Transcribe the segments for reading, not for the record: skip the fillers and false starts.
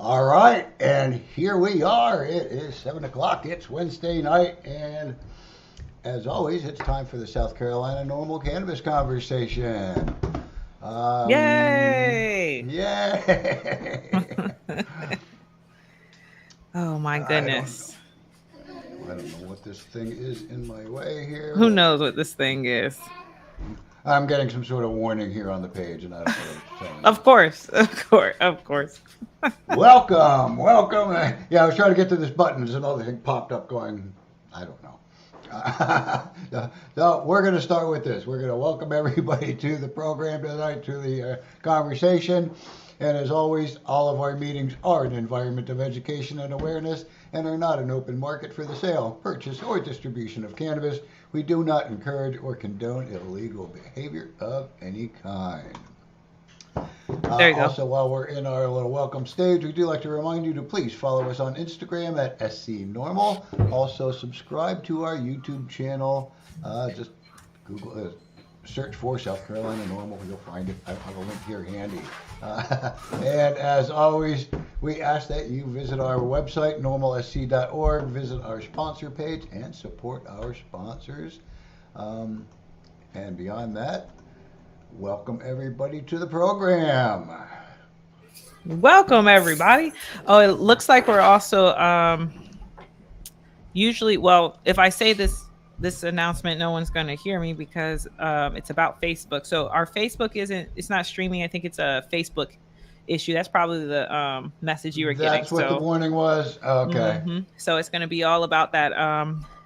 All right, and here we are. It is 7 o'clock. It's Wednesday night, and as always, it's time for the South Carolina NORML Cannabis conversation. Yay! Yay! Oh my goodness. I don't know what this thing is in my way here. Who knows what this thing is? I'm getting some sort of warning here on the page, and I don't know what it's saying. Of course. Welcome. Yeah, I was trying to get to this button. There's another thing popped up going, I don't know. So we're going to start with this. We're going to welcome everybody to the program tonight, to the conversation. And as always, all of our meetings are an environment of education and awareness and are not an open market for the sale, purchase, or distribution of cannabis. We do not encourage or condone illegal behavior of any kind. There you go. Also, while we're in our little welcome stage, we do like to remind you to please follow us on Instagram at SCNormal. Also, subscribe to our YouTube channel. Just Google search for South Carolina NORML. You'll find it. I have a link here handy. And as always, we ask that you visit our website, normalsc.org, visit our sponsor page, and support our sponsors. And beyond that, welcome everybody to the program. Welcome everybody. Oh, it looks like we're also usually, well, if I say this announcement, no one's going to hear me because it's about Facebook. So our Facebook it's not streaming. I think it's a Facebook issue. That's probably the message you were getting. That's what the warning was. Okay. Mm-hmm. So it's going to be all about that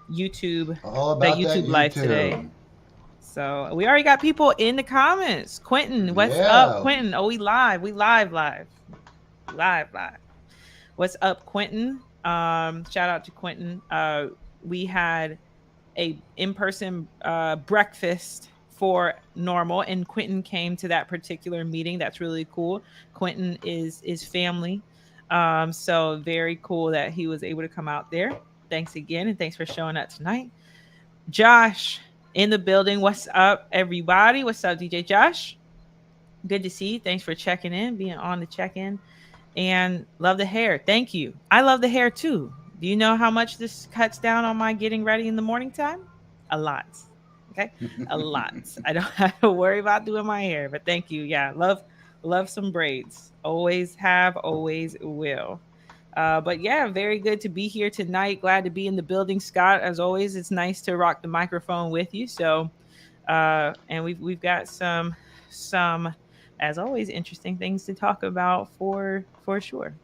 YouTube, YouTube live today. So we already got people in the comments. Quentin, what's up, Quentin? Oh, we live. What's up, Quentin? Shout out to Quentin. We had a in-person breakfast for NORML, and Quentin came to that particular meeting. That's really cool. Quentin is family. So very cool that he was able to come out there. Thanks again, and thanks for showing up tonight. Josh in the building. What's up, everybody? What's up, DJ Josh? Good to see you. Thanks for checking in, being on the check-in. And love the hair. Thank you. I love the hair too. Do you know how much this cuts down on my getting ready in the morning time? A lot. Okay? A lot. I don't have to worry about doing my hair, but thank you. Yeah, love some braids. Always have, always will. But yeah, very good to be here tonight. Glad to be in the building, Scott. As always, it's nice to rock the microphone with you. So, and we've got some, as always, interesting things to talk about for sure.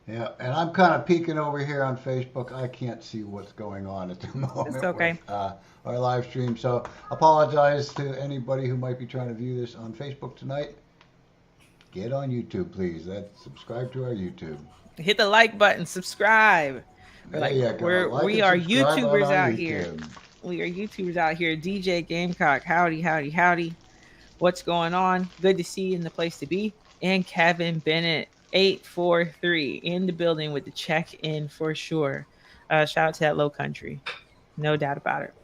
Yeah, and I'm kind of peeking over here on Facebook. I can't see what's going on at the moment. It's okay. With, our live stream. So apologize to anybody who might be trying to view this on Facebook tonight. Get on YouTube, please. Subscribe to our YouTube. Hit the like button, subscribe. We are YouTubers out here. We are YouTubers out here. DJ Gamecock, howdy. What's going on? Good to see you in the place to be. And Kevin Bennett, 843 in the building with the check-in for sure. Shout out to that low country. No doubt about it.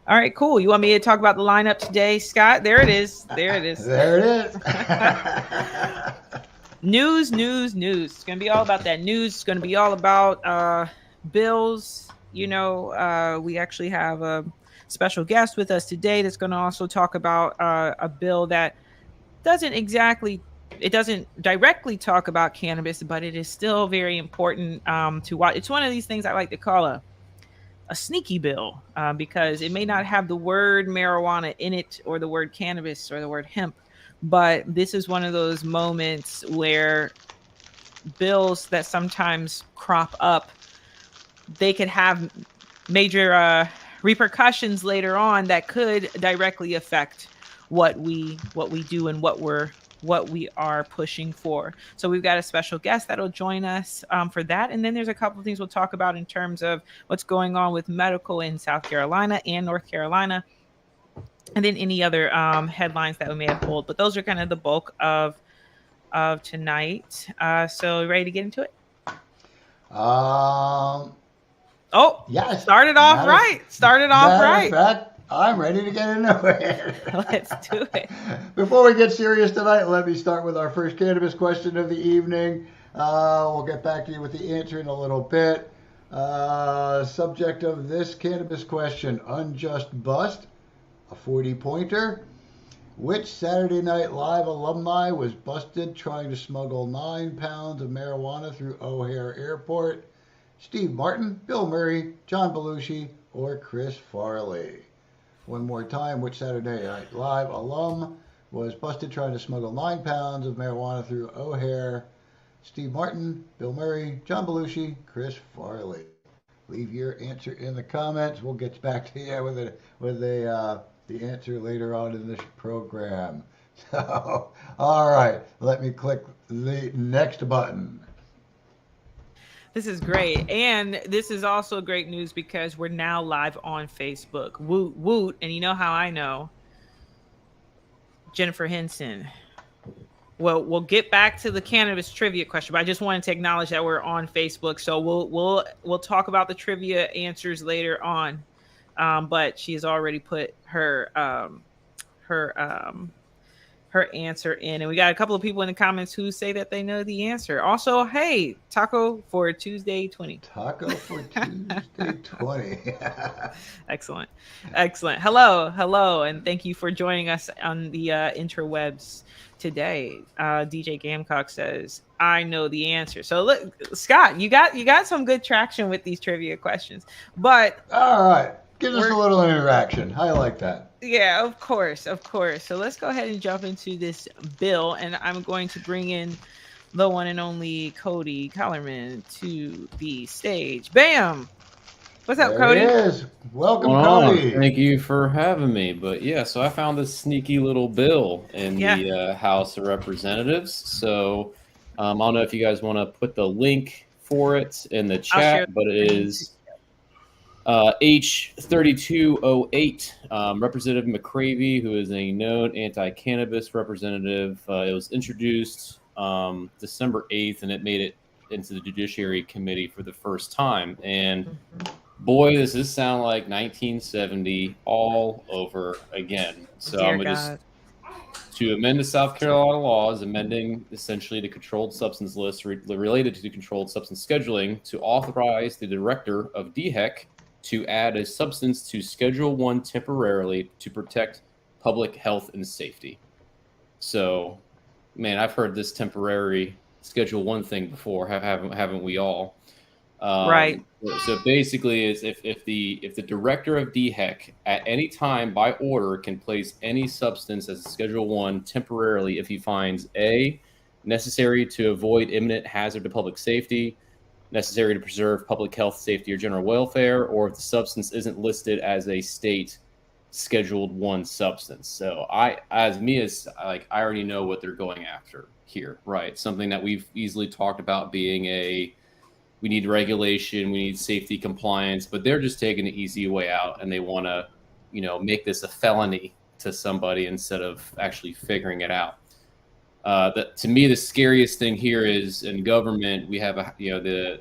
All right, cool. You want me to talk about the lineup today, Scott? There it is. There it is. News. It's going to be all about that news. It's going to be all about bills. You know, we actually have a special guest with us today that's going to also talk about a bill that doesn't directly talk about cannabis, but it is still very important to watch. It's one of these things I like to call a sneaky bill because it may not have the word marijuana in it or the word cannabis or the word hemp, but this is one of those moments where bills that sometimes crop up, they could have major repercussions later on that could directly affect what we do and what we are pushing for. So we've got a special guest that'll join us for that. And then there's a couple of things we'll talk about in terms of what's going on with medical in South Carolina and North Carolina. And then any other headlines that we may have pulled. But those are kind of the bulk of tonight. So ready to get into it? Yes. Started off right. In fact, I'm ready to get into it. Let's do it. Before we get serious tonight, let me start with our first cannabis question of the evening. We'll get back to you with the answer in a little bit. Subject of this cannabis question: unjust bust, a 40-pointer. Which Saturday Night Live alumni was busted trying to smuggle 9 pounds of marijuana through O'Hare Airport? Steve Martin, Bill Murray, John Belushi, or Chris Farley? One more time, which Saturday Night Live alum was busted trying to smuggle 9 pounds of marijuana through O'Hare? Steve Martin, Bill Murray, John Belushi, Chris Farley. Leave your answer in the comments. We'll get back to you with the answer later on in this program. So, all right, let me click the next button. This is great. And this is also great news because we're now live on Facebook. Woot, woot. And you know how I know? Jennifer Henson. Well, we'll get back to the cannabis trivia question, but I just wanted to acknowledge that we're on Facebook. So we'll talk about the trivia answers later on. But she's already put her answer in, and we got a couple of people in the comments who say that they know the answer. Also, hey, taco for Tuesday 20. Taco for Tuesday 20. Excellent. Hello, and thank you for joining us on the interwebs today. DJ Gamcock says, I know the answer. So look, Scott, you got some good traction with these trivia questions. But all right, give us a little interaction. I like that. Yeah, of course. So let's go ahead and jump into this bill, and I'm going to bring in the one and only Cody Collerman to the stage. Bam! What's up, Cody? There he is. Welcome, Cody. Thank you for having me. But yeah, so I found this sneaky little bill in the House of Representatives. So I don't know if you guys want to put the link for it in the chat, but it is H3208. Representative McCravey, who is a known anti-cannabis representative. It was introduced December 8th, and it made it into the Judiciary Committee for the first time. And boy, does this sound like 1970 all over again. So I'm going to to amend the South Carolina laws, amending essentially the controlled substance list related to the controlled substance scheduling to authorize the director of DHEC to add a substance to Schedule 1 temporarily to protect public health and safety. So, man, I've heard this temporary Schedule 1 thing before, haven't we all? Right. So basically, is if the director of DHEC at any time by order can place any substance as a Schedule 1 temporarily if he finds A, necessary to avoid imminent hazard to public safety, necessary to preserve public health, safety, or general welfare, or if the substance isn't listed as a state Scheduled 1 substance. So I already know what they're going after here, right? Something that we've easily talked about being we need regulation, we need safety compliance, but they're just taking the easy way out, and they want to, make this a felony to somebody instead of actually figuring it out. To me, the scariest thing here is in government, we have the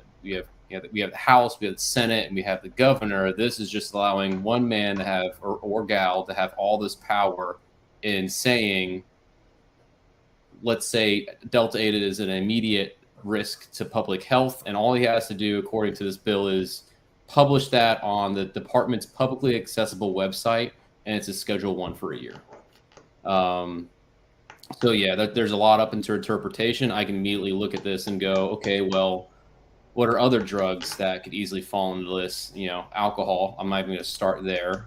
House, we have the Senate, and we have the governor. This is just allowing one man to have or gal to have all this power in saying, let's say Delta 8 is an immediate risk to public health, and all he has to do, according to this bill, is publish that on the department's publicly accessible website, and it's a Schedule 1 for a year. So yeah, there's a lot up into interpretation. I can immediately look at this and go, okay, well, what are other drugs that could easily fall into this? Alcohol. I'm not even going to start there.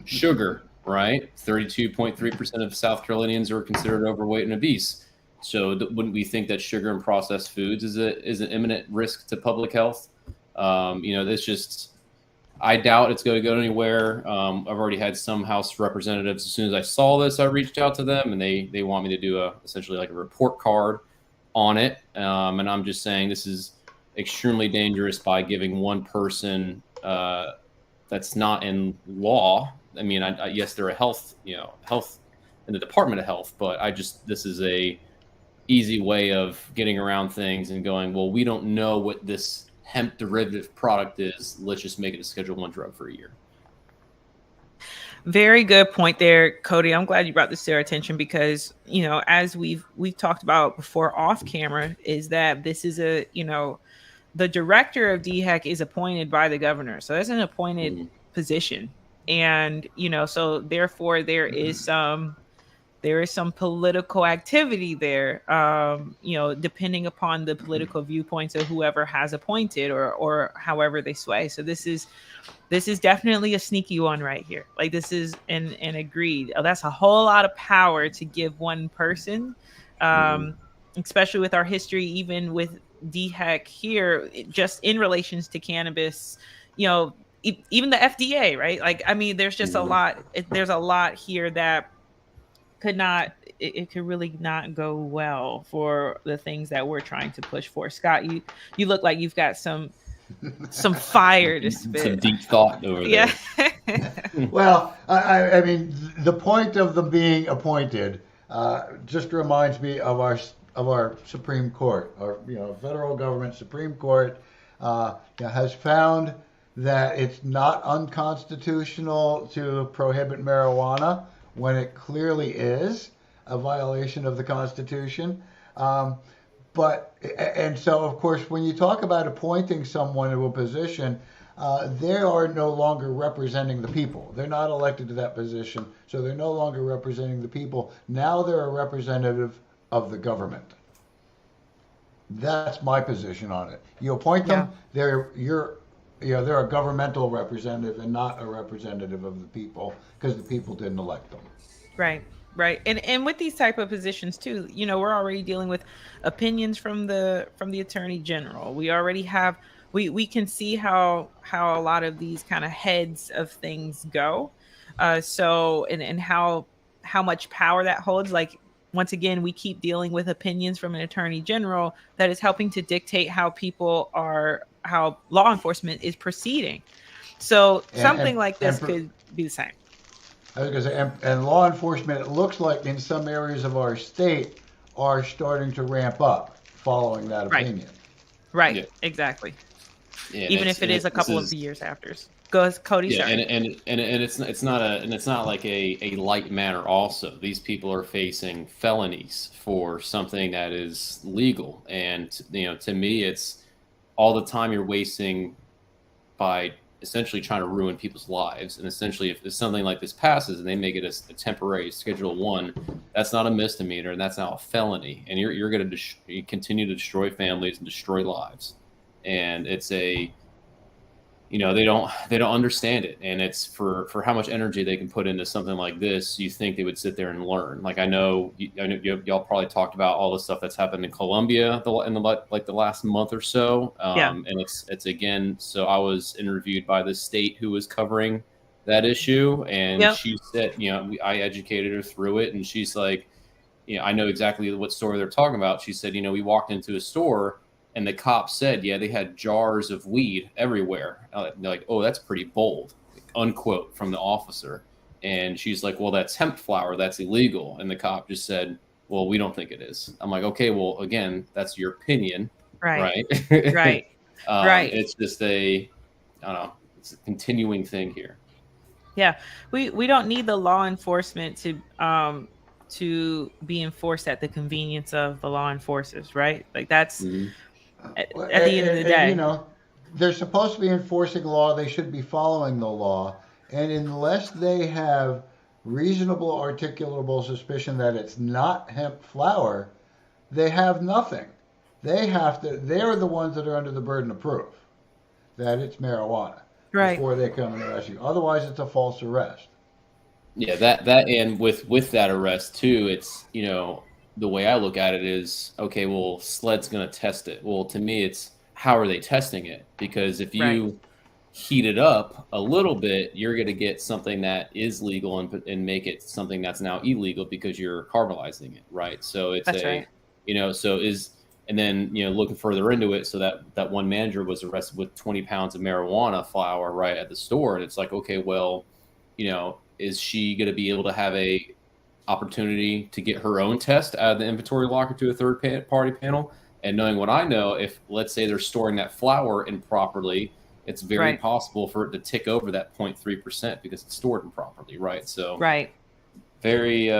Sugar, right? 32.3% of South Carolinians are considered overweight and obese. So wouldn't we think that sugar and processed foods is an imminent risk to public health? It's just, I doubt it's going to go anywhere. I've already had some House representatives. As soon as I saw this, I reached out to them, and they want me to do essentially like a report card on it. And I'm just saying this is extremely dangerous by giving one person that's not in law. I mean, yes, they're a health in the Department of Health, but this is a easy way of getting around things and going, well, we don't know what this hemp derivative product is. Let's just make it a Schedule 1 drug for a year. Very good point there, Cody. I'm glad you brought this to our attention because, as we've talked about before off camera, is that this is the director of DHEC is appointed by the governor. So that's an appointed position. And, so therefore there is some political activity there, depending upon the political viewpoints of whoever has appointed or however they sway. So this is definitely a sneaky one right here. Like this is and agreed. Oh, that's a whole lot of power to give one person, especially with our history, even with DHEC here, just in relations to cannabis, even the FDA, right? Like, I mean, there's just a lot. There's a lot here that it could really not go well for the things that we're trying to push for. Scott, you look like you've got some fire to spit. Some deep thought over there. Yeah. Well, I mean, the point of them being appointed just reminds me of our Supreme Court, our federal government Supreme Court has found that it's not unconstitutional to prohibit marijuana when it clearly is a violation of the Constitution. So, of course, when you talk about appointing someone to a position, they are no longer representing the people. They're not elected to that position, so they're no longer representing the people. Now they're a representative of the government. That's my position on it. You appoint them, they're a governmental representative and not a representative of the people because the people didn't elect them. Right. And with these type of positions too, we're already dealing with opinions from the Attorney General. We already have we can see how a lot of these kind of heads of things go. So and how much power that holds. Like, once again, we keep dealing with opinions from an Attorney General that is helping to dictate how law enforcement is proceeding. So something like this could be the same. I was going to say, and law enforcement, it looks like in some areas of our state are starting to ramp up following that opinion. Right. Yeah. Exactly. Yeah, even if it is a couple of years after. Go ahead, Cody. Yeah, sorry. and it's not like a light matter. Also, these people are facing felonies for something that is legal, and to me, it's all the time you're wasting by essentially trying to ruin people's lives. And essentially, if something like this passes and they make it a temporary Schedule 1, that's not a misdemeanor and that's now a felony. And you're going to continue to destroy families and destroy lives. And it's they don't understand it. And it's for how much energy they can put into something like this, you think they would sit there and learn. Like I know y'all probably talked about all the stuff that's happened in Colombia in the last month or so. And it's again, so I was interviewed by the state who was covering that issue, and she said, I educated her through it, and she's like, I know exactly what store they're talking about. She said, we walked into a store and the cop said, they had jars of weed everywhere. They're like, oh, that's pretty bold, unquote, from the officer. And she's like, well, that's hemp flower. That's illegal. And the cop just said, well, we don't think it is. I'm like, okay, well, again, that's your opinion. Right. Right. Right. It's just it's a continuing thing here. Yeah. We don't need the law enforcement to be enforced at the convenience of the law enforcers, right? Like that's at the end of the day. They're supposed to be enforcing law. They should be following the law. And unless they have reasonable articulable suspicion that it's not hemp flower, they have nothing. They're the ones that are under the burden of proof that it's marijuana before they come and arrest you. Otherwise, it's a false arrest. Yeah, that and with that arrest too, it's the way I look at it is, okay, well, SLED's going to test it. Well, to me, it's how are they testing it? Because if you heat it up a little bit, you're going to get something that is legal and make it something that's now illegal because you're caramelizing it, right? So it's and then looking further into it, so that one manager was arrested with 20 pounds of marijuana flower right at the store, and it's like, okay, well, is she going to be able to have a opportunity to get her own test out of the inventory locker to a third party panel? And knowing what I know, if let's say they're storing that flower improperly, it's very possible for it to tick over that 0.3% because it's stored improperly, right? So very very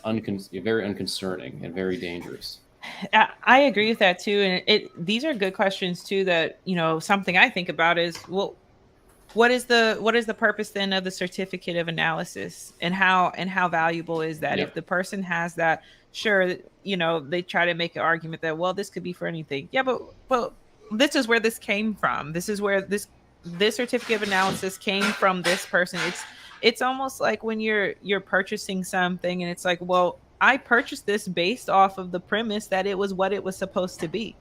unconcerning and very dangerous. I agree with that too, and these are good questions too. That something I think about is, well, what is the purpose then of the certificate of analysis, and how valuable is that? If the person has that, sure, they try to make an argument that, well, this could be for anything. Yeah, but this is where this came from. This is where this certificate of analysis came from this person. It's almost like when you're purchasing something and it's like, well, I purchased this based off of the premise that it was what it was supposed to be.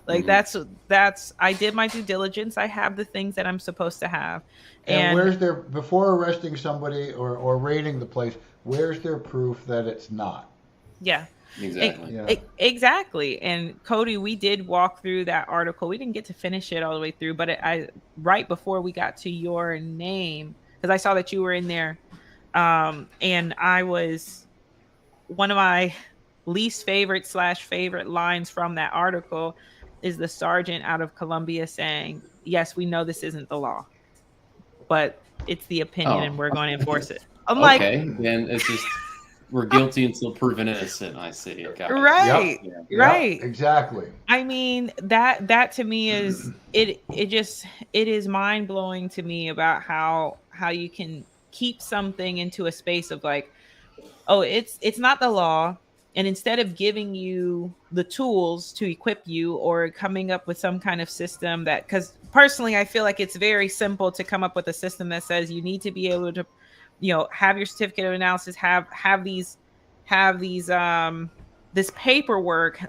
Like that's I did my due diligence. I have the things that I'm supposed to have. And where's their, before arresting somebody or raiding the place, where's their proof that it's not? Yeah. Exactly. Exactly. And Cody, we did walk through that article. We didn't get to finish it all the way through, but I right before we got to your name, because I saw that you were in there, and I was, one of my least favorite / favorite lines from that article is the sergeant out of Columbia saying, "Yes, we know this isn't the law, but it's the opinion, and we're going to enforce it." I'm like, then it's just we're guilty until proven innocent. I see. Right. Yep, exactly. I mean, that to me is it is mind blowing to me about how you can keep something into a space of like, oh, it's not the law. And instead of giving you the tools to equip you or coming up with some kind of system that, because personally, I feel like it's very simple to come up with a system that says you need to be able to, have your certificate of analysis, have these this paperwork,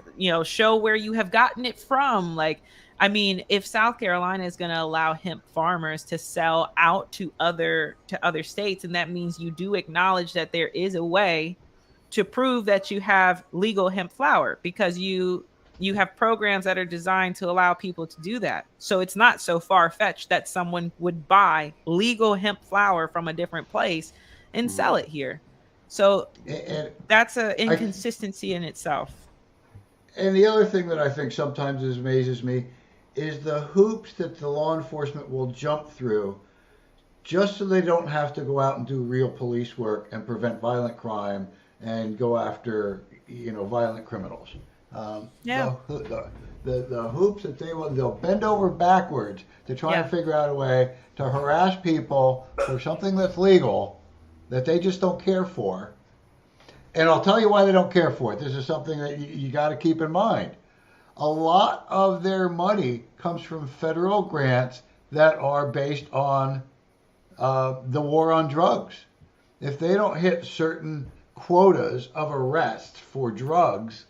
show where you have gotten it from. Like, I mean, if South Carolina is going to allow hemp farmers to sell out to other states, and that means you do acknowledge that there is a way to prove that you have legal hemp flower, because you have programs that are designed to allow people to do that. So it's not so far-fetched that someone would buy legal hemp flower from a different place and sell it here. So that's an inconsistency in itself. And the other thing that I think sometimes amazes me is the hoops that the law enforcement will jump through just so they don't have to go out and do real police work and prevent violent crime and go after, violent criminals. The hoops that they'll bend over backwards to try and figure out a way to harass people for something that's legal that they just don't care for. And I'll tell you why they don't care for it. This is something that you got to keep in mind. A lot of their money comes from federal grants that are based on the war on drugs. If they don't hit certain quotas of arrests for drugs,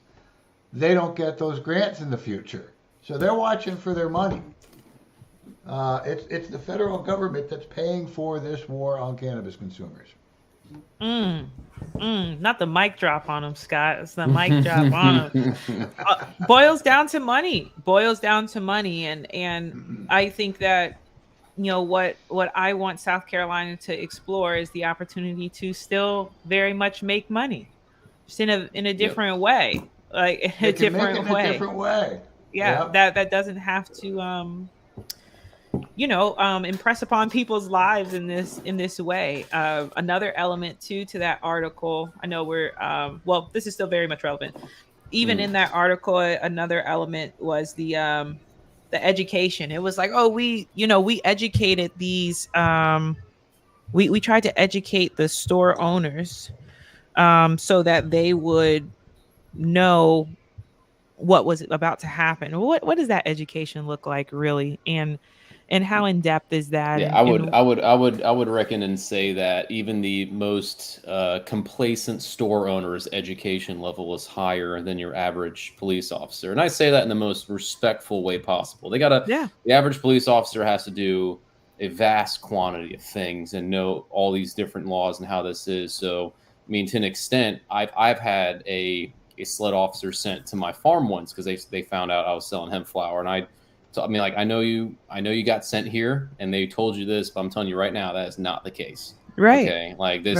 they don't get those grants in the future. So they're watching for their money. It's the federal government that's paying for this war on cannabis consumers. Not the mic drop on them, Scott. It's the mic drop on them. Boils down to money. And I think that, what I want South Carolina to explore is the opportunity to still very much make money, just in a different way, like in a different way. Yeah, that doesn't have to impress upon people's lives in this way. Another element to that article, I know we're this is still very much relevant. Even in that article, another element was the education. It was like, oh, we educated these we tried to educate the store owners so that they would know what was about to happen. What does that education look like really, and how in depth is that? Yeah, I would reckon and say that even the most complacent store owner's education level is higher than your average police officer, and I say that in the most respectful way possible. The average police officer has to do a vast quantity of things and know all these different laws and how this is. So, I mean, to an extent, I've had a sled officer sent to my farm once because they found out I was selling hemp flower, and I mean, like, I know you got sent here and they told you this, but I'm telling you right now that is not the case. Right. Okay. Like this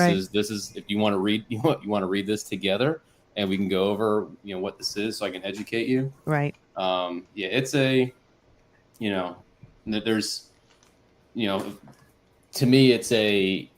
is if you want to read read this together and we can go over what this is so I can educate you. Right. It's a there's, to me, it's a,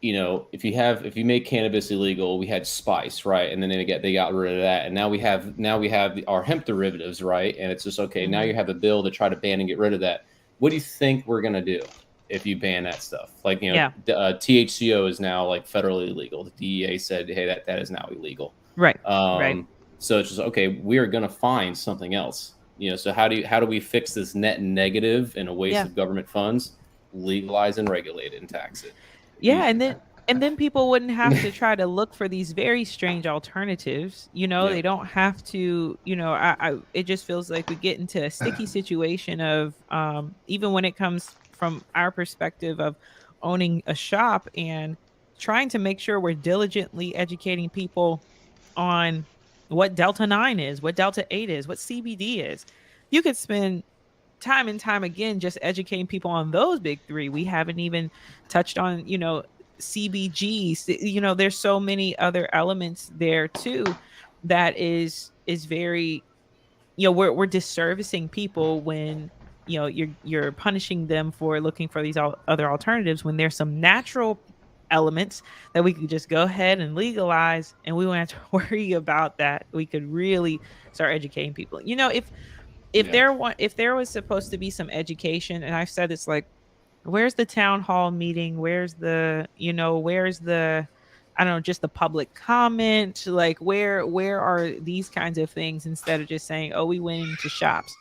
if you make cannabis illegal, we had spice, right? And then they got rid of that. And now we have our hemp derivatives, right? And it's just, okay, now you have a bill to try to ban and get rid of that. What do you think we're going to do if you ban that stuff? Like, THCO is now like federally illegal. The DEA said, hey, that is now illegal. Right. Right. So it's just, okay, we are going to find something else. So how do we fix this net negative and a waste of government funds? Legalize and regulate it and tax it. Yeah, and then people wouldn't have to try to look for these very strange alternatives. They don't have to. It just feels like we get into a sticky situation of even when it comes from our perspective of owning a shop and trying to make sure we're diligently educating people on what Delta 9 is, what Delta 8 is, what CBD is. You could spend time and time again just educating people on those big three. We haven't even touched on, CBGs. There's so many other elements there too that is very, we're disservicing people when you're punishing them for looking for these other alternatives when there's some natural elements that we could just go ahead and legalize and we won't have to worry about that. We could really start educating people. If there was supposed to be some education, and I've said it's like, where's the town hall meeting? Where's the I don't know, just the public comment? Like where are these kinds of things instead of just saying, oh, we went into shops?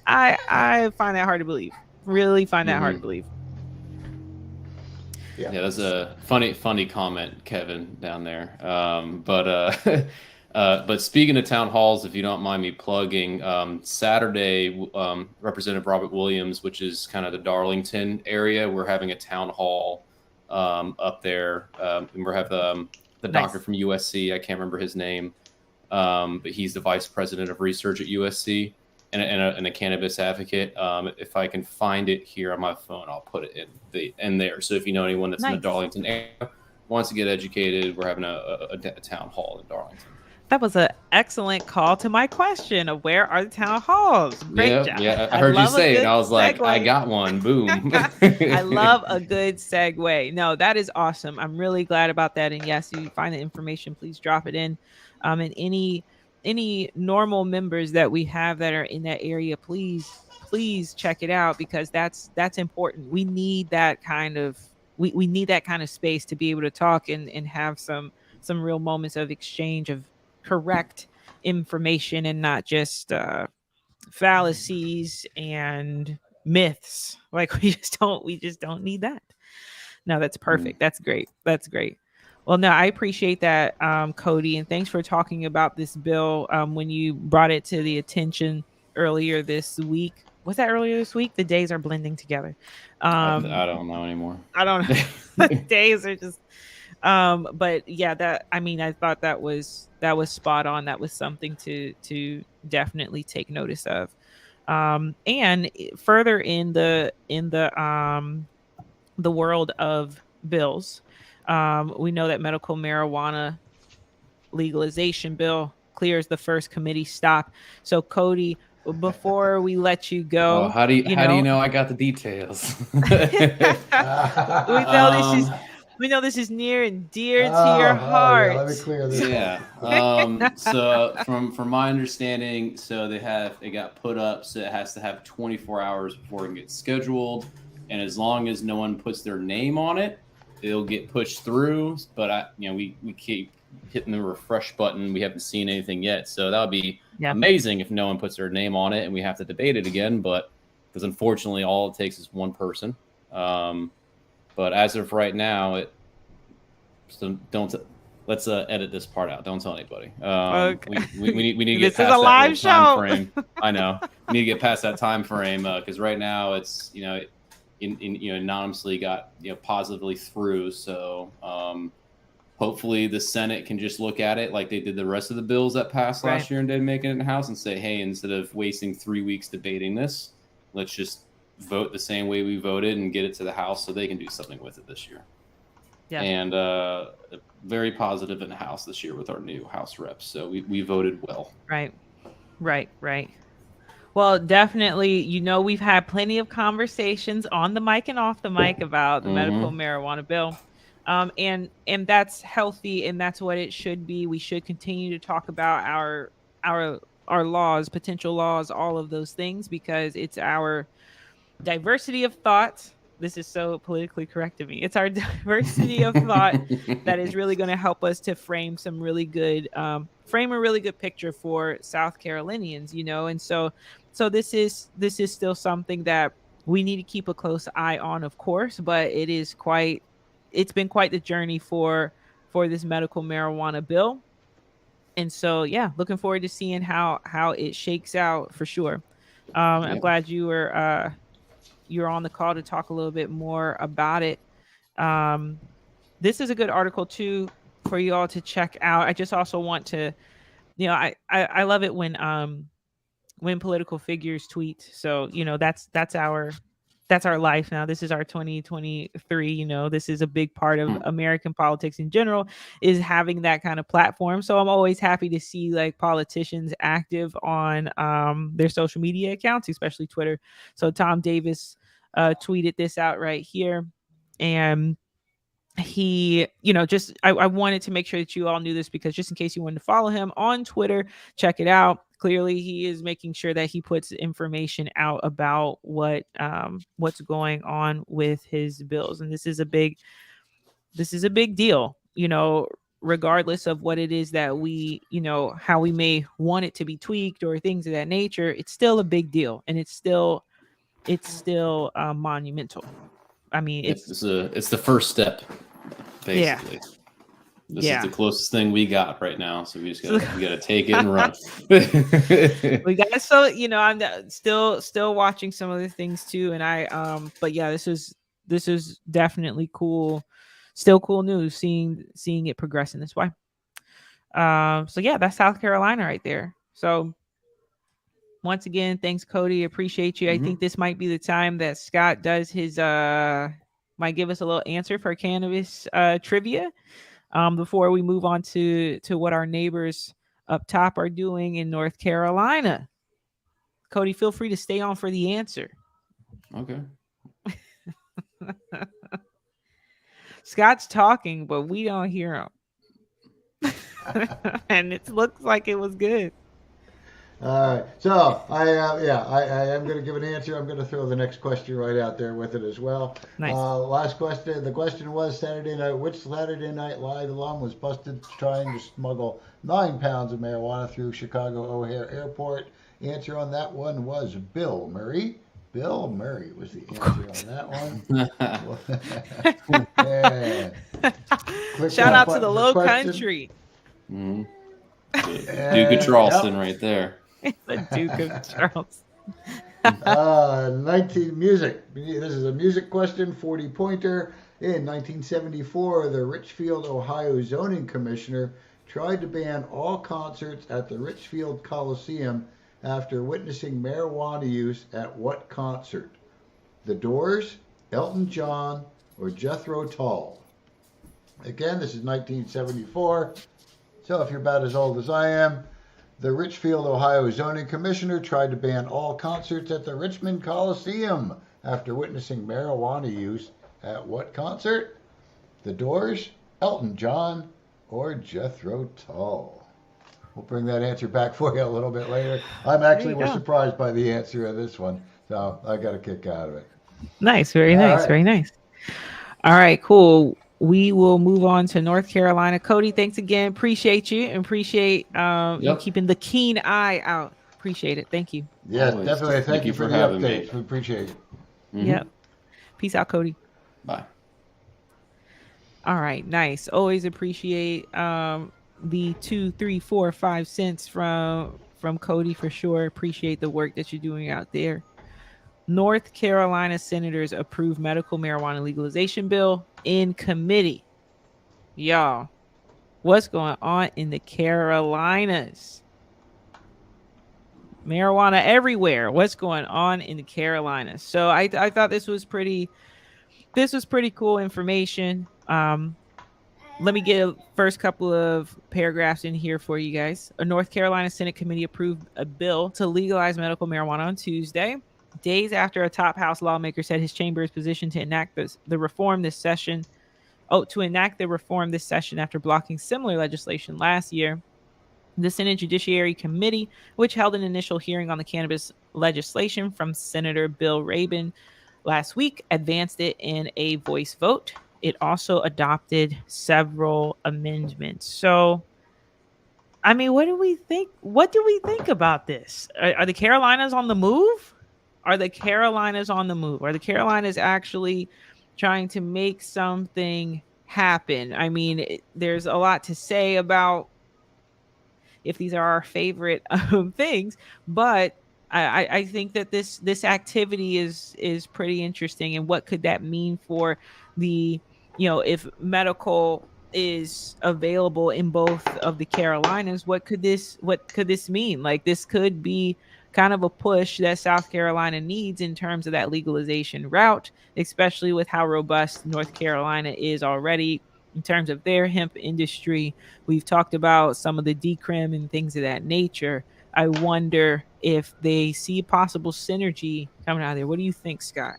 I find that hard to believe. Really find that hard to believe. Yeah, that's a funny comment, Kevin, down there. But speaking of town halls, if you don't mind me plugging, Saturday, Representative Robert Williams, which is kind of the Darlington area, we're having a town hall up there. And we have the doctor from USC. I can't remember his name, but he's the vice president of research at USC and a cannabis advocate. If I can find it here on my phone, I'll put it in there. So if you know anyone that's in the Darlington area wants to get educated, we're having a town hall in Darlington. That was an excellent call to my question of where are the town halls. Great job. Yeah, I heard you say it, and I was like, I got one. Boom. I love a good segue. No, that is awesome. I'm really glad about that. And yes, if you find the information, please drop it in. And any NORML members that we have that are in that area, please check it out, because that's important. We need that kind of we need that kind of space to be able to talk and have some real moments of exchange of correct information and not just fallacies and myths. Like we just don't need that. No, that's perfect. That's great. Well, no, I appreciate that, Cody, and thanks for talking about this bill when you brought it to the attention earlier this week. Was that earlier this week? The days are blending together. I don't know anymore. I don't know. The days are just but yeah, I thought that was spot on. That was something to definitely take notice of. And further in the world of bills, we know that medical marijuana legalization bill clears the first committee stop. So Cody, before we let you go, how do you know I got the details? We know this is near and dear to your heart. Yeah, let me clear this. Yeah. So from my understanding, so it got put up, so it has to have 24 hours before it gets scheduled, and as long as no one puts their name on it, it'll get pushed through. But we keep hitting the refresh button. We haven't seen anything yet, so that would be amazing if no one puts their name on it and we have to debate it again. But because unfortunately, all it takes is one person. But as of right now, let's edit this part out. Don't tell anybody. Okay. We need to get this past is a live show. time frame. I know. We need to get past that time frame because right now it's anonymously got positively through. So hopefully the Senate can just look at it like they did the rest of the bills that passed last year and didn't make it in the House and say, hey, instead of wasting 3 weeks debating this, let's just vote the same way we voted and get it to the House so they can do something with it this year. Yeah. And very positive in the House this year with our new House reps. So we voted well. Right. Well, definitely, we've had plenty of conversations on the mic and off the mic about the medical marijuana bill. And that's healthy, and that's what it should be. We should continue to talk about our laws, potential laws, all of those things, because it's our diversity of thought. This is so politically correct of me. It's our diversity of thought that is really going to help us to frame some really good, frame a really good picture for South Carolinians, and so this is still something that we need to keep a close eye on, of course, but it's been quite the journey for this medical marijuana bill. And so, yeah, looking forward to seeing how it shakes out for sure. I'm glad you're on the call to talk a little bit more about it. This is a good article too for you all to check out. I just also want to, I love it when political figures tweet. So that's our life now. This is our 2023. This is a big part of American politics in general, is having that kind of platform. So I'm always happy to see like politicians active on their social media accounts, especially Twitter. So Tom Davis tweeted this out right here. And he, I wanted to make sure that you all knew this, because just in case you wanted to follow him on Twitter, check it out. Clearly he is making sure that he puts information out about what's going on with his bills. And this is a big deal, regardless of what it is that we, how we may want it to be tweaked or things of that nature. It's still a big deal, and it's still monumental. I mean, it's the first step, basically. Yeah. This is the closest thing we got right now, so we gotta take it and run. We got, so I'm still watching some other things too, and but yeah, this is definitely cool, still cool news, seeing it progress in this way. So yeah, that's South Carolina right there. So once again, thanks, Cody. Appreciate you. I think this might be the time that Scott does his might give us a little answer for cannabis trivia before we move on to what our neighbors up top are doing in North Carolina. Cody, feel free to stay on for the answer. Okay. Scott's talking, but we don't hear him. And it looks like it was good. All right. So I am going to give an answer. I'm going to throw the next question right out there with it as well. Nice. Last question. The question was Saturday night. Which Saturday Night Live alum was busted trying to smuggle 9 pounds of marijuana through Chicago O'Hare Airport? Answer on that one was Bill Murray. Bill Murray was the answer on that one. Yeah. Shout out to the Low Country. Mm-hmm. Duke of Charleston right there. The Duke of Charleston. 19 music. This is a music question, 40-pointer. In 1974, the Richfield, Ohio zoning commissioner tried to ban all concerts at the Richfield Coliseum after witnessing marijuana use at what concert? The Doors, Elton John, or Jethro Tull? Again, this is 1974. So if you're about as old as I am, the Richfield, Ohio zoning commissioner tried to ban all concerts at the Richmond Coliseum after witnessing marijuana use at what concert? The Doors, Elton John, or Jethro Tull? We'll bring that answer back for you a little bit later. I'm actually more surprised by the answer of this one, so I got a kick out of it. Nice, very nice, very nice. All right, cool. We will move on to North Carolina. Cody, thanks again. Appreciate you, and appreciate you keeping the keen eye out. Appreciate it. Thank you. Yeah, definitely. Thank you for the updates. We appreciate it. Mm-hmm. Yep. Peace out, Cody. Bye. All right, nice. Always appreciate the 2, 3, 4, 5 cents from Cody for sure. Appreciate the work that you're doing out there. North Carolina senators approve medical marijuana legalization bill in committee. Y'all, what's going on in the Carolinas? Marijuana everywhere. What's going on in the Carolinas? So I thought this was pretty cool information. let me get a first couple of paragraphs in here for you guys. A North Carolina Senate committee approved a bill to legalize medical marijuana on Tuesday, days after a top House lawmaker said his chamber is positioned to enact the reform this session. Oh, to enact the reform this session after blocking similar legislation last year. The Senate Judiciary Committee, which held an initial hearing on the cannabis legislation from Senator Bill Rabin last week, advanced it in a voice vote. It also adopted several amendments. So, I mean, what do we think? What do we think about this? Are the Carolinas on the move? Are the Carolinas on the move? Are the Carolinas actually trying to make something happen? I mean, there's a lot to say about if these are our favorite things, but I think that this activity is pretty interesting. And what could that mean for the, if medical is available in both of the Carolinas, what could this mean? Like, this could be kind of a push that South Carolina needs in terms of that legalization route, especially with how robust North Carolina is already in terms of their hemp industry. We've talked about some of the decrim and things of that nature. I wonder if they see possible synergy coming out of there. What do you think, Scott?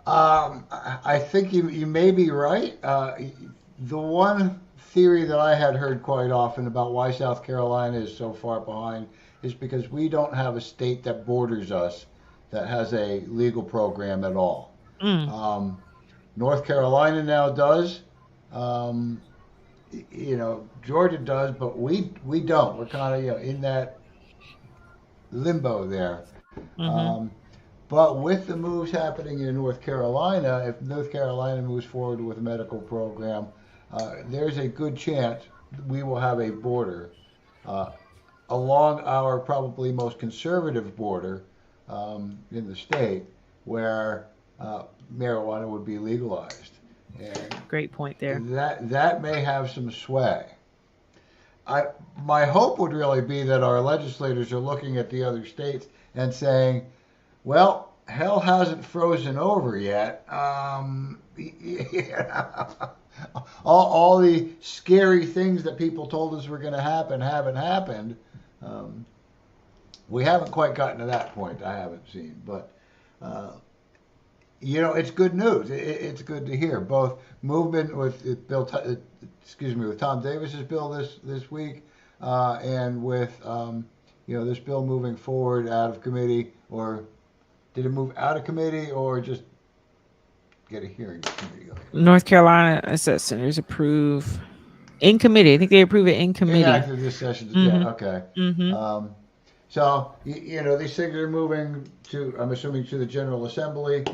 I think you may be right. The one theory that I had heard quite often about why South Carolina is so far behind is because we don't have a state that borders us that has a legal program at all. Mm. North Carolina now does. Um, Georgia does, but we don't. We're kind of in that limbo there. Mm-hmm. Um, but with the moves happening in North Carolina, if North Carolina moves forward with a medical program, there's a good chance we will have a border uh, along our probably most conservative border in the state where marijuana would be legalized. And Great point there. that may have some sway. My hope would really be that our legislators are looking at the other states and saying, well, hell hasn't frozen over yet. All the scary things that people told us were going to happen haven't happened. Um, we haven't quite gotten to that point. I haven't seen, but uh, it's good news. It's good to hear both movement with with Tom Davis's bill this week, and with this bill moving forward out of committee, or did it move out of committee or just get a hearing in committee? North Carolina assessed senators approve in committee. I think they approve it in committee. Enacted this session. Mm-hmm. Yeah. Okay. Mm-hmm. So these things are moving to, I'm assuming, to the General Assembly.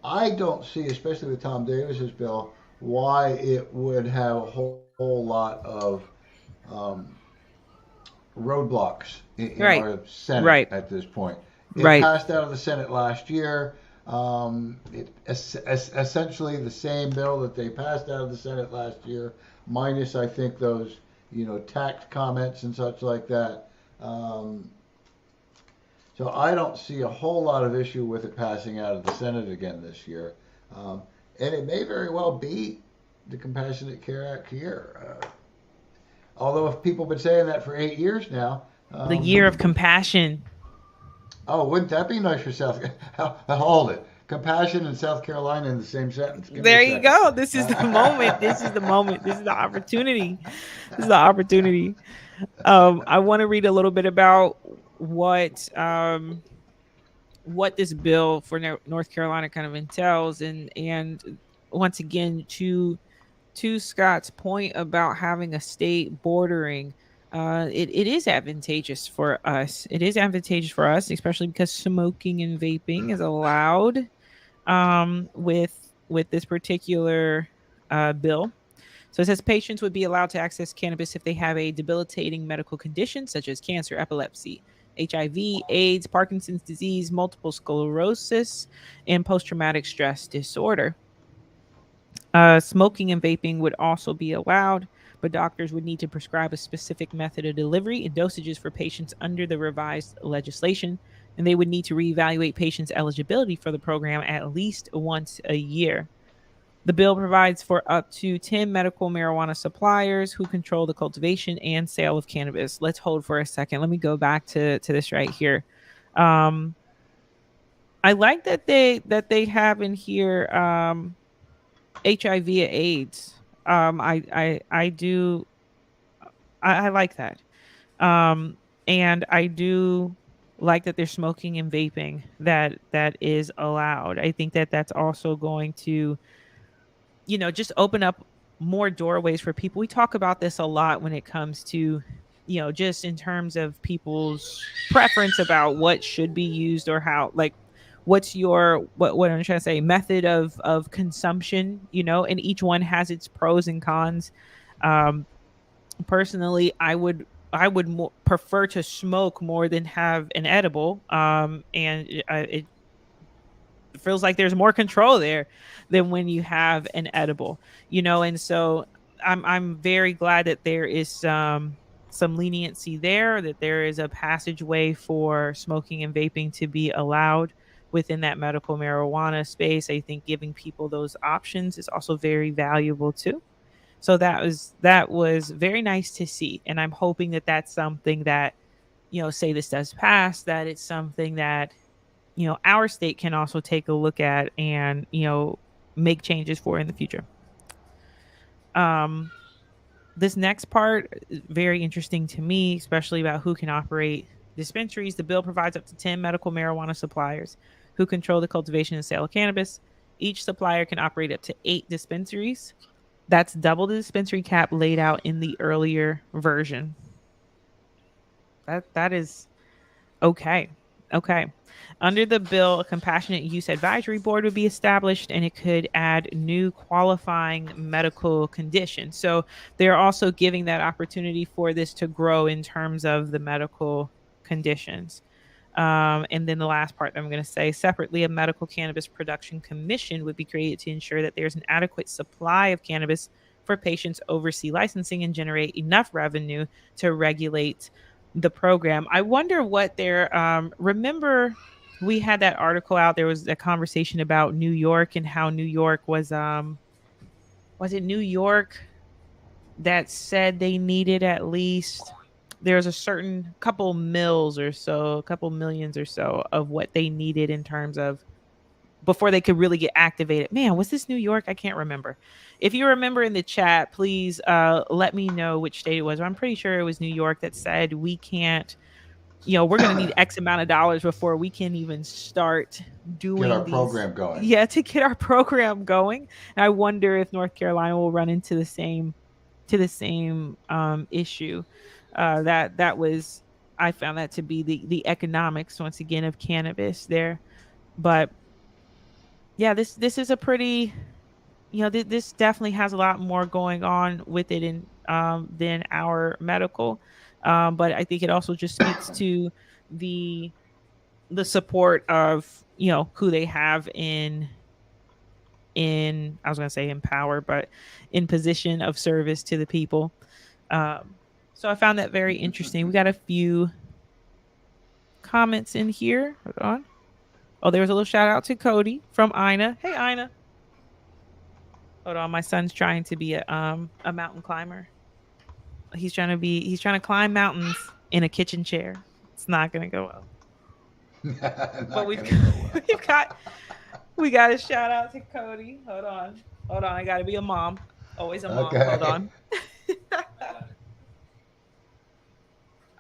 I don't see, especially with Tom Davis's bill, why it would have a whole lot of roadblocks in Right. our Senate Right. at this point. It Right. passed out of the Senate last year. Essentially the same bill that they passed out of the Senate last year, minus I think those tax comments and such like that. So I don't see a whole lot of issue with it passing out of the Senate again this year. And it may very well be the Compassionate Care Act here. Although if people have been saying that for 8 years now. The year of compassion. Oh, wouldn't that be nice for South? Hold it. Compassion and South Carolina in the same sentence. There you go. This is the moment. This is the moment. This is the opportunity. This is the opportunity. I want to read a little bit about what this bill for North Carolina kind of entails, and once again to Scott's point about having a state bordering. It is advantageous for us. It is advantageous for us, especially because smoking and vaping is allowed with this particular bill. So it says patients would be allowed to access cannabis if they have a debilitating medical condition such as cancer, epilepsy, HIV, AIDS, Parkinson's disease, multiple sclerosis, and post-traumatic stress disorder. Smoking and vaping would also be allowed, but doctors would need to prescribe a specific method of delivery and dosages for patients under the revised legislation, and they would need to reevaluate patients' eligibility for the program at least once a year. The bill provides for up to 10 medical marijuana suppliers who control the cultivation and sale of cannabis. Let's hold for a second. Let me go back to this right here. I like that they have in here HIV and AIDS. I do I like that. And I do like that there's smoking and vaping that is allowed. I think that that's also going to, just open up more doorways for people. We talk about this a lot when it comes to, just in terms of people's preference about what should be used or how, like, what's your what I'm trying to say, method of consumption, and each one has its pros and cons. Um, Personally, I would prefer to smoke more than have an edible. And it feels like there's more control there than when you have an edible, and so I'm very glad that there is some leniency there, that there is a passageway for smoking and vaping to be allowed within that medical marijuana space. I think giving people those options is also very valuable too. So that was very nice to see, and I'm hoping that that's something that, say this does pass, that it's something that, our state can also take a look at and, make changes for in the future. Um, this next part is very interesting to me, especially about who can operate dispensaries. The bill provides up to 10 medical marijuana suppliers who control the cultivation and sale of cannabis. Each supplier can operate up to 8 dispensaries. That's double the dispensary cap laid out in the earlier version. That is okay. Okay. Under the bill, a compassionate use advisory board would be established, and it could add new qualifying medical conditions. So they're also giving that opportunity for this to grow in terms of the medical conditions. And then the last part I'm going to say, separately, a medical cannabis production commission would be created to ensure that there's an adequate supply of cannabis for patients, oversee licensing, and generate enough revenue to regulate the program. I wonder what they're, remember we had that article out. There was a conversation about New York and how New York was it New York that said they needed at least, there's a certain couple mils or so, a couple millions or so of what they needed in terms of before they could really get activated. Man, was this New York? I can't remember. If you remember in the chat, please let me know which state it was. I'm pretty sure it was New York that said we can't, we're going to need X amount of dollars before we can even start doing get our program going. Yeah, to get our program going. And I wonder if North Carolina will run into the same issue. That was, I found that to be the economics once again of cannabis there. But yeah, this is a pretty, this definitely has a lot more going on with it in than our medical. But I think it also just speaks to the support of, who they have in I was going to say in power, but in position of service to the people. So I found that very interesting. We got a few comments in here. Hold on. Oh, there was a little shout out to Cody from Ina. Hey, Ina. Hold on. My son's trying to be a mountain climber. He's trying to climb mountains in a kitchen chair. It's not going to go well. But we got a shout out to Cody. Hold on. I got to be a mom. Always a mom. Okay. Hold on.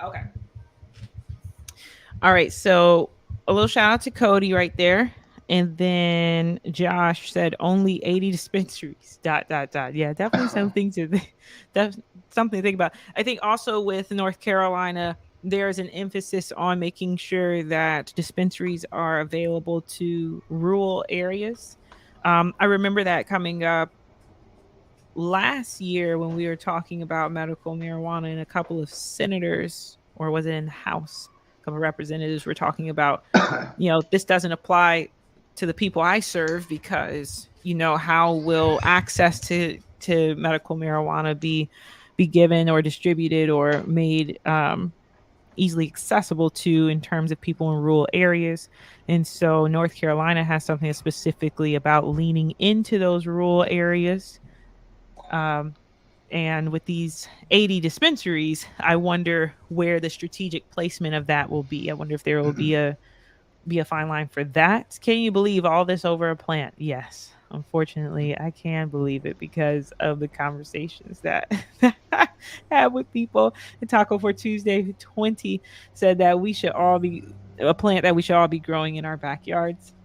Okay. All right. So a little shout out to Cody right there. And then Josh said only 80 dispensaries. ... Yeah, definitely something to think about. I think also with North Carolina, there's an emphasis on making sure that dispensaries are available to rural areas. I remember that coming up last year when we were talking about medical marijuana, and a couple of senators, or was it in the House? A couple of representatives were talking about, this doesn't apply to the people I serve because, how will access to medical marijuana be given or distributed or made easily accessible to in terms of people in rural areas. And so North Carolina has something specifically about leaning into those rural areas. And with these 80 dispensaries, I wonder where the strategic placement of that will be. I wonder if there will be a fine line for that. Can you believe all this over a plant? Yes. Unfortunately, I can believe it because of the conversations that I had with people. And Taco for Tuesday 20 said that we should all be a plant that we should all be growing in our backyards.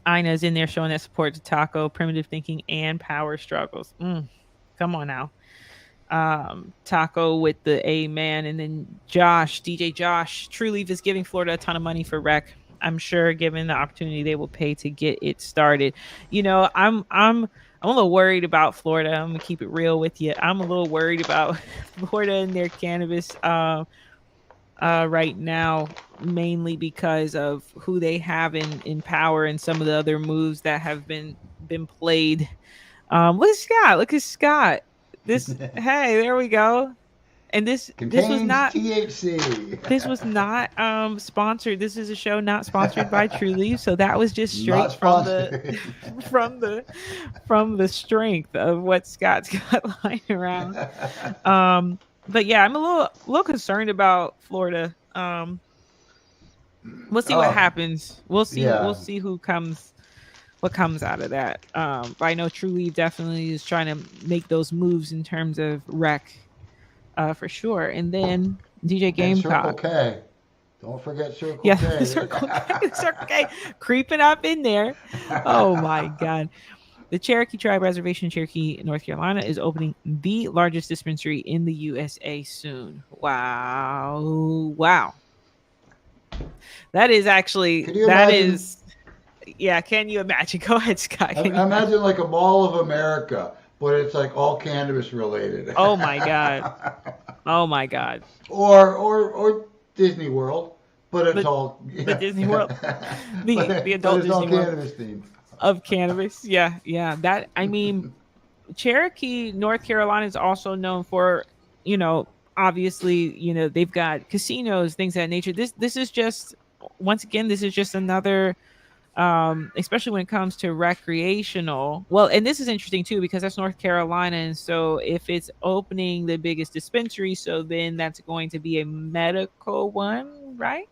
Ina's in there showing that support to Taco, primitive thinking, and power struggles. Come on now. Taco with the amen, and then DJ Josh, True Leaf is giving Florida a ton of money for rec. I'm sure given the opportunity they will pay to get it started. You know, I'm a little worried about Florida. I'm gonna keep it real with you. I'm a little worried about Florida and their cannabis right now, mainly because of who they have in power and some of the other moves that have been played. Look at Scott. This hey, there we go. And this was not THC. This was not sponsored. This is a show not sponsored by True Leaf, so that was just straight from the strength of what Scott's got lying around. But yeah, I'm a little concerned about Florida. We'll see what happens. We'll see what comes out of that. But I know True Leaf definitely is trying to make those moves in terms of rec. For sure. And then DJ Gamecock. Circle K. Don't forget Circle K. Yeah, Circle K creeping up in there. Oh my God. The Cherokee Tribe Reservation in Cherokee, North Carolina is opening the largest dispensary in the USA soon. Wow. That is actually, yeah, can you imagine? Go ahead, Scott. Imagine like a Mall of America, but it's like all cannabis related. Oh my God. Oh my God. Or Disney World, but it's all the Disney World. The adult Disney World cannabis themed. Of cannabis. Yeah. That, I mean, Cherokee, North Carolina is also known for, you know, obviously, you know, they've got casinos, things of that nature. This is just, once again, this is just another especially when it comes to recreational. Well, and this is interesting too, because that's North Carolina. And so if it's opening the biggest dispensary, so then that's going to be a medical one, right?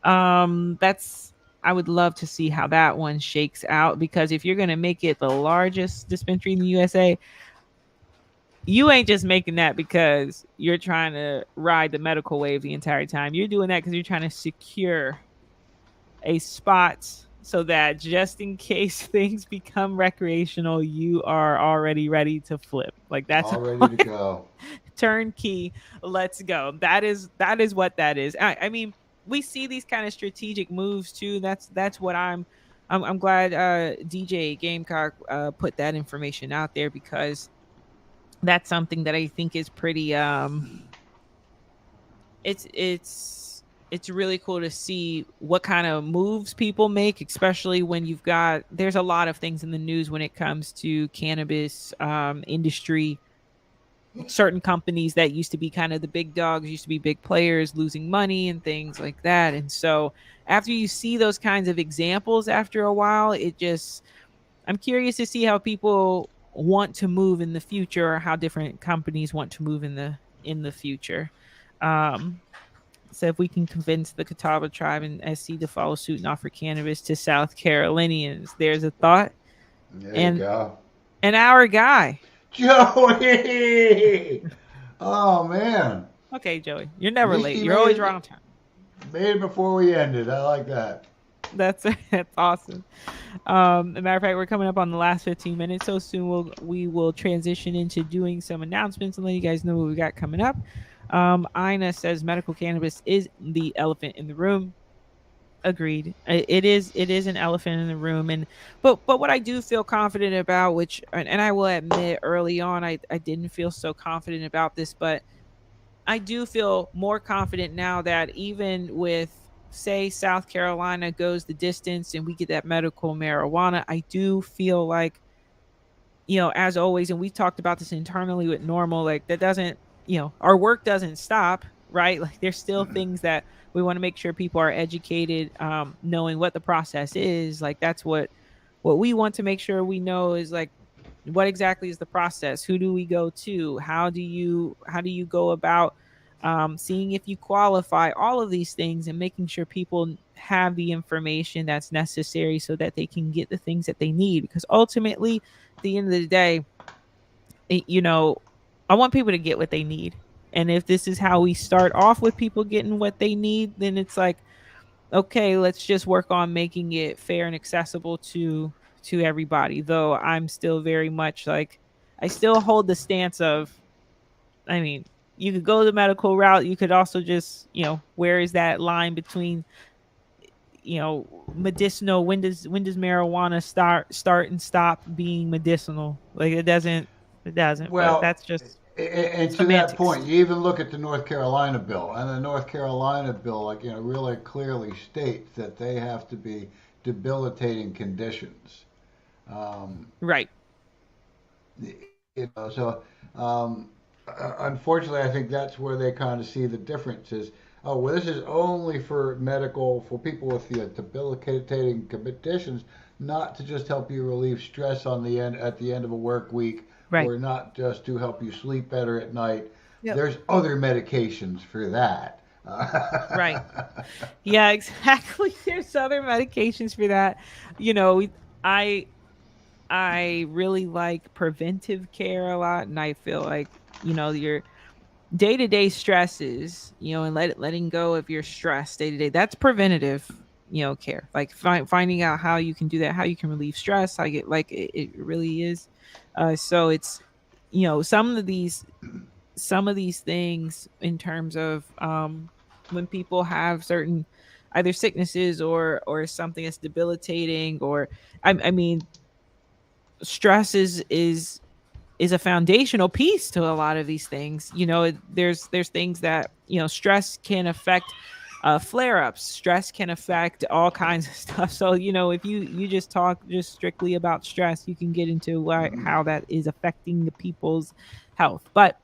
I would love to see how that one shakes out, because if you're going to make it the largest dispensary in the USA, you ain't just making that because you're trying to ride the medical wave the entire time. You're doing that because you're trying to secure a spot so that just in case things become recreational, you are already ready to flip. Like that's all ready to go. Turnkey. Let's go. That is what that is. I mean, we see these kind of strategic moves too. That's what I'm glad DJ Gamecock put that information out there, because that's something that I think is pretty it's really cool to see what kind of moves people make, especially when there's a lot of things in the news when it comes to cannabis industry. Certain companies that used to be kind of the big dogs, used to be big players, losing money and things like that. And so after you see those kinds of examples after a while, I'm curious to see how people want to move in the future, or how different companies want to move in the future. So if we can convince the Catawba tribe and SC to follow suit and offer cannabis to South Carolinians, there's a thought. There you go. And our guy, Joey. Oh man. Okay, Joey, you're never late. You're always right on time. Made it before we ended. I like that. That's awesome. As a matter of fact, we're coming up on the last 15 minutes, so soon we will transition into doing some announcements and let you guys know what we got coming up. Ina says medical cannabis is the elephant in the room. Agreed. It is an elephant in the room. But what I do feel confident about, which, and I will admit early on, I didn't feel so confident about this, but I do feel more confident now that even with, say, South Carolina goes the distance and we get that medical marijuana, I do feel like, you know, as always, and we've talked about this internally with NORML, like that doesn't, you know, our work doesn't stop, right? Like there's still things that we want to make sure people are educated, knowing what the process is. Like that's what we want to make sure we know is like what exactly is the process, who do we go to, how do you go about seeing if you qualify, all of these things, and making sure people have the information that's necessary so that they can get the things that they need. Because ultimately, at the end of the day, you know, I want people to get what they need. And if this is how we start off with people getting what they need, then it's like, okay, let's just work on making it fair and accessible to everybody. Though I'm still very much like, I still hold the stance of, I mean, you could go the medical route. You could also just, where is that line between, medicinal? When does marijuana start and stop being medicinal? Like it doesn't. But Well, that's just and to that semantics. point, you even look at the North Carolina bill, and the North Carolina bill, like really clearly states that they have to be debilitating conditions. Um, Right. so unfortunately, I think that's where they kind of see the difference is. Oh, well, this is only for medical, for people with the debilitating conditions, not to just help you relieve stress on the end at the end of a work week, Right. or not just to help you sleep better at night. Yep. There's other medications for that. Right. Yeah, exactly. There's other medications for that. I I really like preventive care a lot, and I feel like your day to day stresses, and letting go of your stress day to day. That's preventative, care. Like finding out how you can do that, how you can relieve stress. I get like it really is. So it's some of these things in terms of when people have certain either sicknesses or something that's debilitating, or I mean stress is a foundational piece to a lot of these things. There's things that stress can affect flare-ups. Stress can affect all kinds of stuff. So if you just talk just strictly about stress, you can get into how that is affecting the people's health, but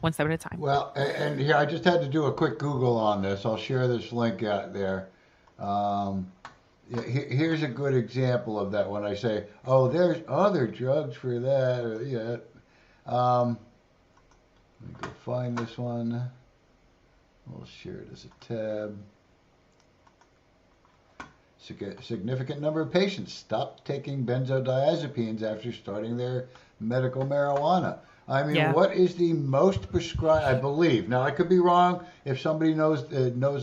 one step at a time. Well, and here I just had to do a quick Google on this. I'll share this link out there. Um, yeah, here's a good example of that when I say, "Oh, there's other drugs for that." Yeah. Let me go find this one. We'll share it as a tab. Significant number of patients stopped taking benzodiazepines after starting their medical marijuana. I mean, Yeah. what is the most prescribed? I believe. Now, I could be wrong. If somebody knows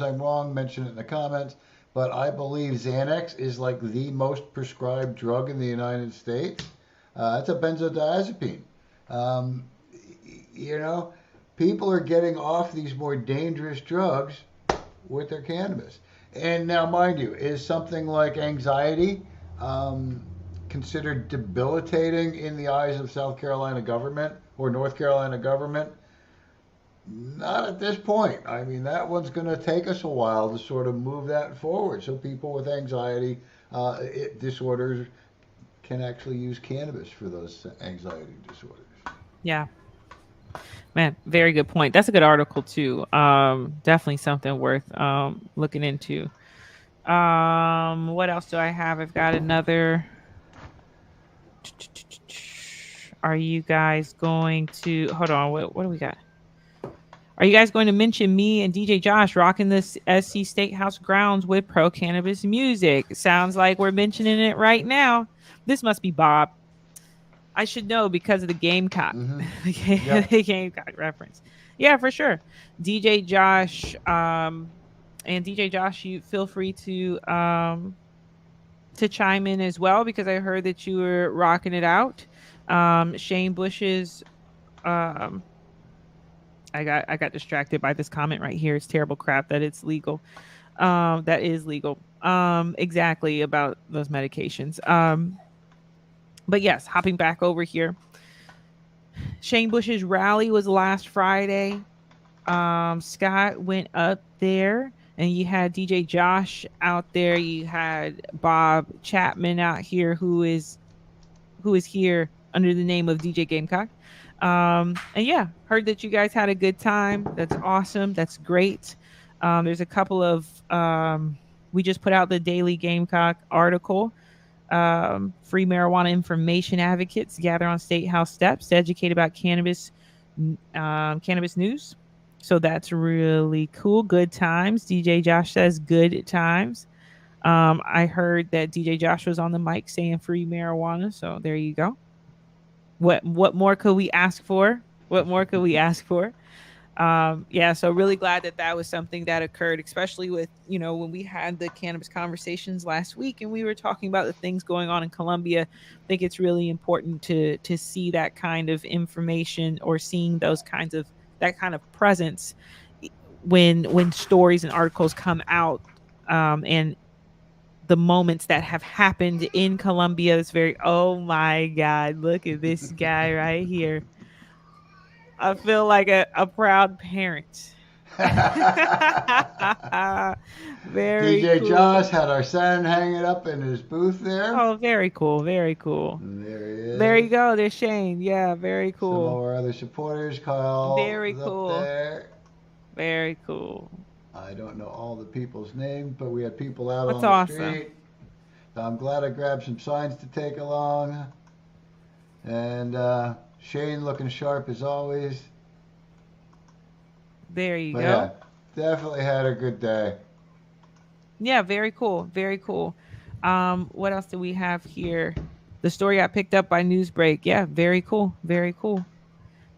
I'm wrong, mention it in the comments. But I believe Xanax is like the most prescribed drug in the United States. It's a benzodiazepine. Um, you know, people are getting off these more dangerous drugs with their cannabis. And now, mind you, is something like anxiety um, considered debilitating in the eyes of South Carolina government or North Carolina government? Not at this point. I mean, that one's going to take us a while to sort of move that forward. So people with anxiety disorders can actually use cannabis for those anxiety disorders. Yeah. Man, very good point. That's a good article too. Definitely something worth looking into. What else do I have? I've got another. Are you guys going to hold on? What do we got? Are you guys going to mention me and DJ Josh rocking this SC Steakhouse grounds with pro cannabis music? Sounds like we're mentioning it right now. This must be Bob. I should know because of the Gamecock, Mm-hmm. Yep. the Gamecock reference. Yeah, for sure. DJ Josh, and DJ Josh, you feel free to chime in as well because I heard that you were rocking it out. Shane Bush's, um, I got distracted by this comment right here. It's terrible crap that it's legal. That is legal. Exactly about those medications. But yes, hopping back over here. Shane Bush's rally was last Friday. Scott went up there, and you had DJ Josh out there. You had Bob Chapman out here, who is here under the name of DJ Gamecock. And yeah, heard that you guys had a good time. That's awesome. That's great. There's a couple of we just put out the Daily Gamecock article. Free marijuana information advocates gather on state house steps to educate about cannabis news. So that's really cool. Good times. DJ Josh says good times. I heard that DJ Josh was on the mic saying free marijuana. So there you go. What more could we ask for? What more could we ask for? Yeah, so really glad that that was something that occurred, especially with, when we had the cannabis conversations last week and we were talking about the things going on in Colombia. I think it's really important to see that kind of information, or seeing that kind of presence when stories and articles come out, and the moments that have happened in Colombia. It's very, oh my God, look at this guy right here. I feel like a proud parent. Very DJ cool. Josh had our son hanging up in his booth there. Oh, very cool. Very cool. And there he There you is. go. There's Shane. Yeah, very Some of cool. our other supporters, Kyle, Very is up cool. there. Very cool. I don't know all the people's names, but we had people out That's on the awesome. street. So I'm glad I grabbed some signs to take along. And Shane looking sharp as always. There you But go. yeah, definitely had a good day. Yeah, very cool. Very cool. What else do we have here? The story got picked up by Newsbreak. Yeah, very cool. Very cool.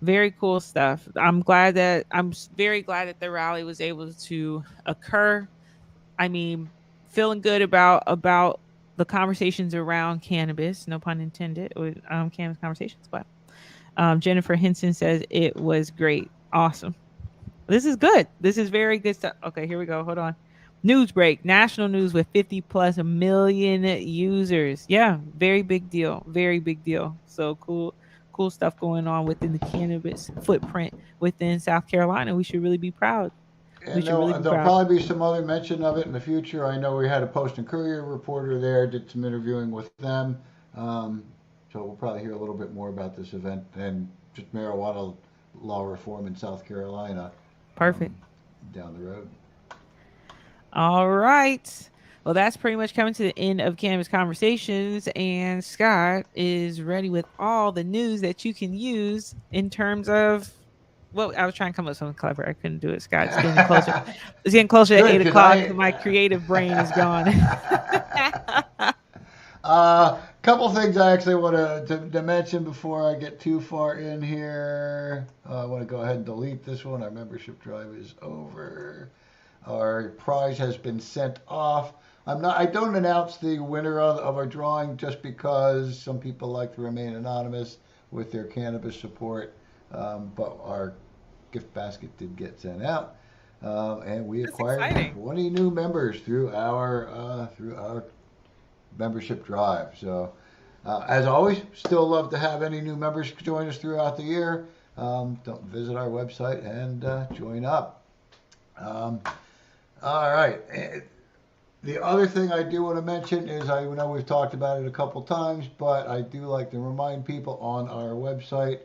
Very cool stuff. I'm very glad that the rally was able to occur. I mean, feeling good about the conversations around cannabis, no pun intended, with cannabis conversations. But Jennifer Henson says it was great. Awesome. This is good. This is very good stuff. Okay, here we go. Hold on. News break. National news with 50 plus million users. Yeah, very big deal. Very big deal. So cool stuff going on within the cannabis footprint within South Carolina. We should really be proud. We And should really be there'll proud. probably be some other mention of it in the future. I know we had a Post and Courier reporter there, did some interviewing with them. So we'll probably hear a little bit more about this event and just marijuana law reform in South Carolina Perfect. down the road. All right. Well, that's pretty much coming to the end of Cannabis Conversations, and Scott is ready with all the news that you can use in terms of. Well, I was trying to come up with something clever. I couldn't do it, Scott. It's getting closer. It's getting closer to 8 o'clock. So my creative brain is gone. Couple things I actually want to mention before I get too far in here. I want to go ahead and delete this one. Our membership drive is over. Our prize has been sent off. I don't announce the winner of our drawing just because some people like to remain anonymous with their cannabis support. But our gift basket did get sent out, and we acquired 20 new members through our membership drive. So, as always, still love to have any new members join us throughout the year. Don't visit our website and join up. All right. The other thing I do want to mention is, I know we've talked about it a couple times, but I do like to remind people on our website,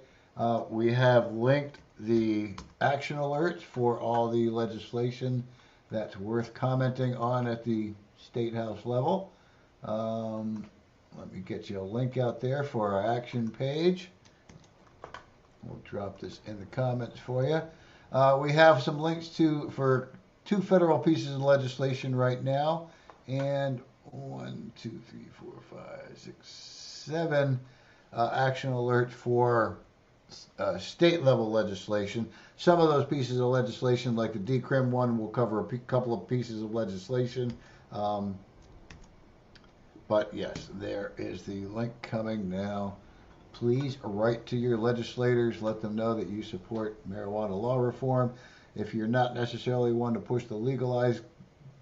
we have linked the action alerts for all the legislation that's worth commenting on at the State House level. Let me get you a link out there for our action page. We'll drop this in the comments for you. We have some links for 2 federal pieces of legislation right now, and 1, 2, 3, 4, 5, 6, 7 action alerts for state level legislation. Some of those pieces of legislation, like the decrim one, will cover a couple of pieces of legislation. But yes, there is the link coming now. Please write to your legislators, let them know that you support marijuana law reform. If you're not necessarily one to push the legalized